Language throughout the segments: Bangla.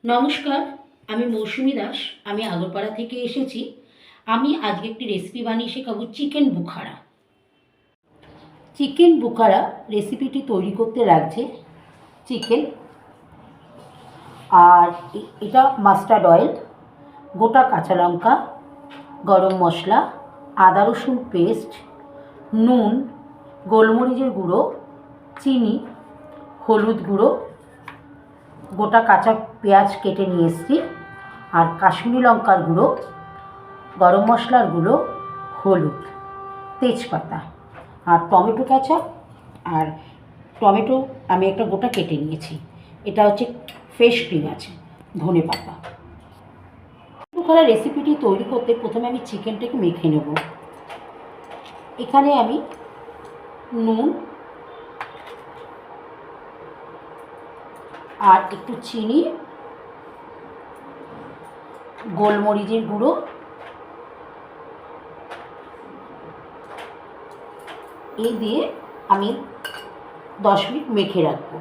নমস্কার, আমি মৌসুমি দাস। আমি আগরপাড়া থেকে এসেছি। আমি আজকে একটি রেসিপি বানিয়ে শেখাবো চিকেন বুখারা। চিকেন বুখারা রেসিপিটি তৈরি করতে লাগছে চিকেন, আর এটা মাস্টার্ড অয়েল, গোটা কাঁচা লঙ্কা, গরম মশলা, আদা রসুন পেস্ট, নুন, গোলমরিচের গুঁড়ো, চিনি, হলুদ গুঁড়ো, গোটা কাঁচা পেঁয়াজ কেটে নিয়ে এসেছি, আর কাশ্মীরি লঙ্কার গুঁড়ো, গরম মশলার গুঁড়ো, হলুদ, তেজপাতা, আর টমেটো কেচাপ। আর টমেটো আমি একটা গোটা কেটে নিয়েছি। এটা হচ্ছে ফ্রেশ ক্রিম আছে, ধনে পাতা। বুখারা রেসিপিটি তৈরি করতে প্রথমে আমি চিকেনটাকে মেখে নেব। এখানে আমি নুন আর একটু চিনি, গোলমরিচের গুঁড়ো, এই দিয়ে আমি 10 মিনিট মেখে রাখবো।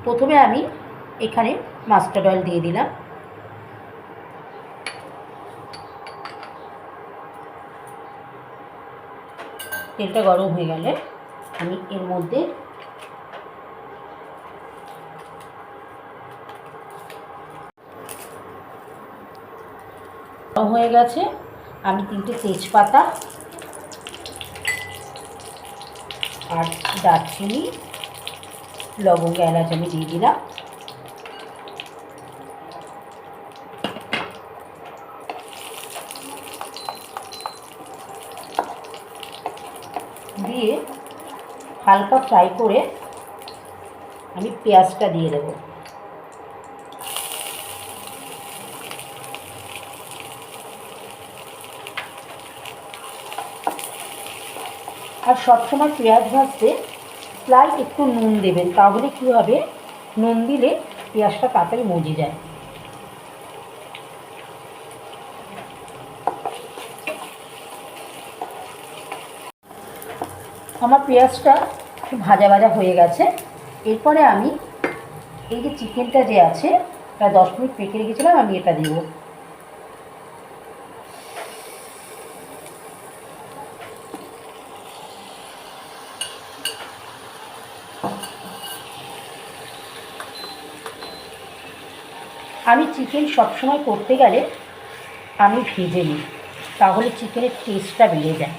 প্রথমে আমি এখানে মাস্টার্ড অয়েল দিয়ে দিলাম। তেলটা গরম হয়ে গেলে আমি এর মধ্যে গরম হয়ে গেছে, আমি 3টে তেজপাতা আর দারচিনি, লবঙ্গ, এলাচ আমি দিয়ে দিলাম। দিয়ে হালকা ফ্রাই করে আমি পেঁয়াজটা দিয়ে দেবো। আর সবসময় পেঁয়াজ ভাজতে স্লাইট একটু নুন দেবেন, তাহলে কী হবে, নুন দিলে পেঁয়াজটা তাড়াতাড়ি মজে যায়। আমার পেঁয়াজটা একটু ভাজা ভাজা হয়ে গেছে। এরপরে আমি এই যে চিকেনটা যে আছে, প্রায় 10 মিনিট পেকে রেখেছিলাম, আমি এটা দেবো। আমি চিকেন সবসময় করতে গেলে আমি ভেজে নিই, তাহলে চিকেনের টেস্টটা বেড়ে যায়।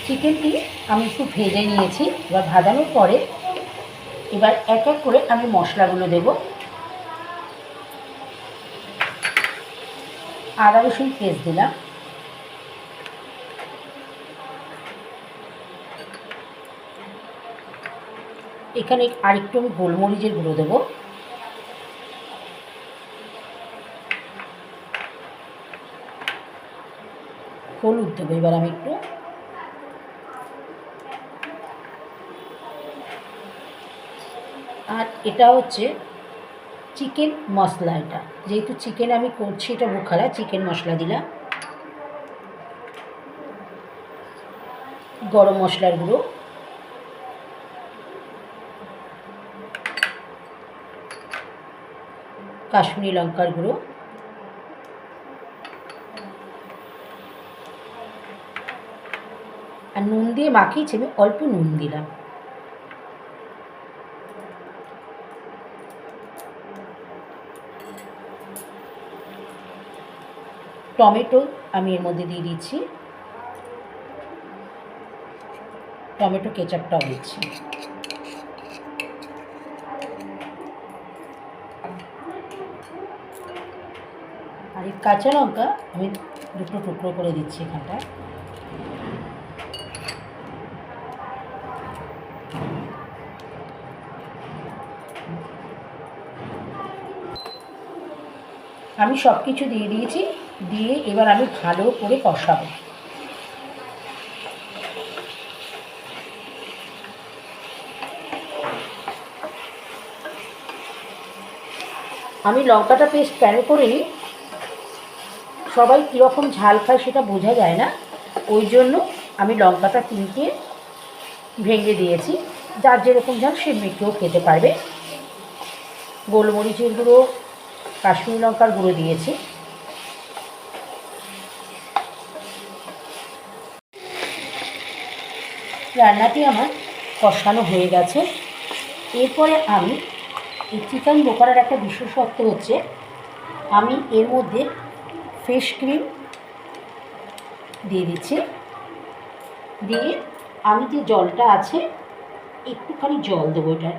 চিকেনটি আমি একটু ভেজে নিয়েছি। এবার ভাজানোর পরে এবার এক এক করে আমি মশলাগুলো দেব। আদা রসুন পেস্ট দিলাম, এখানে আরেকটু আমি গোলমরিচের গুঁড়ো দেবো, হলুদ দেবো এবার আমি একটু, আর এটা হচ্ছে চিকেন মশলা। এটা যেহেতু চিকেন আমি করছি, এটা বুখারা, চিকেন মশলা দিলাম, গরম মশলার গুঁড়ো, কাশ্মীরি লঙ্কার গুঁড়ো, আর নুন দিয়ে মাখিয়েছি, আমি অল্প নুন দিলাম। টমেটো আমি এর মধ্যে দিয়ে দিচ্ছি, টমেটো কেচাপটাও দিচ্ছি। আর এই কাঁচা লঙ্কা আমি দুটো টুকরো করে দিচ্ছি এখানটায়। আমি সব কিছু দিয়ে দিয়েছি, দিয়ে এবার আমি ভালো করে কষাবো। আমি লঙ্কাটা পেস্ট প্যানে করে নিই, সবাই কীরকম ঝাল খায় সেটা বোঝা যায় না, ওই জন্য আমি লঙ্কাটা 3টে ভেঙে দিয়েছি। যার যেরকম ঝাল সে মেখেও খেতে পারবে। গোলমরিচের গুঁড়ো, কাশ্মীরি লঙ্কার গুঁড়ো দিয়েছি। রান্নাটি আমার কষানো হয়ে গেছে। এরপরে আমি এই চিকেন বোকারার একটা বিশেষত্ব হচ্ছে, আমি এর মধ্যে ফ্রেশ ক্রিম দিয়ে দিচ্ছি। দিয়ে আমি যে জলটা আছে একটুখানি জল দেবো এটার।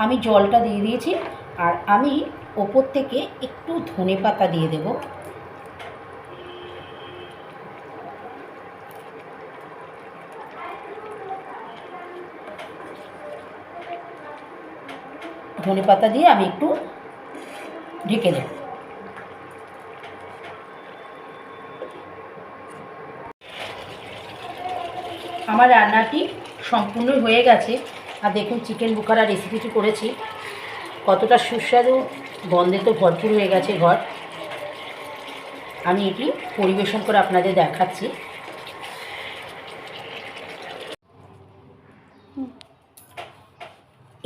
আমি জলটা দিয়ে দিয়েছি, আর আমি ওপর থেকে একটু ধনেপাতা দিয়ে দেব। ধনেপাতা দিয়ে আমি একটু ঢেকে দেব। আমার রান্নাটি সম্পূর্ণ হয়ে গেছে। আর দেখুন চিকেন বোকারা রেসিপিটি করেছি, কতটা সুস্বাদু, গন্ধে তো ভরপুর হয়ে গেছে ঘর। আমি এটি পরিবেশন করে আপনাদের দেখাচ্ছি।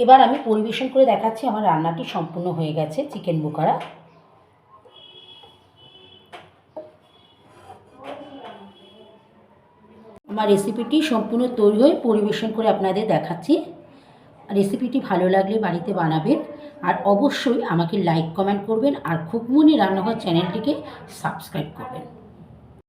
এবার আমি পরিবেশন করে দেখাচ্ছি আমার রান্নাটি সম্পূর্ণ হয়ে গেছে চিকেন বোকারা। আমার রেসিপিটি সম্পূর্ণ তৈরি হয়ে পরিবেশন করে আপনাদের দেখাচ্ছি। রেসিপিটি ভালো লাগলে বাড়িতে বানাবেন, আর অবশ্যই আমাকে লাইক কমেন্ট করবেন, আর খুকমনি রান্নাঘর চ্যানেলটিকে সাবস্ক্রাইব করবেন।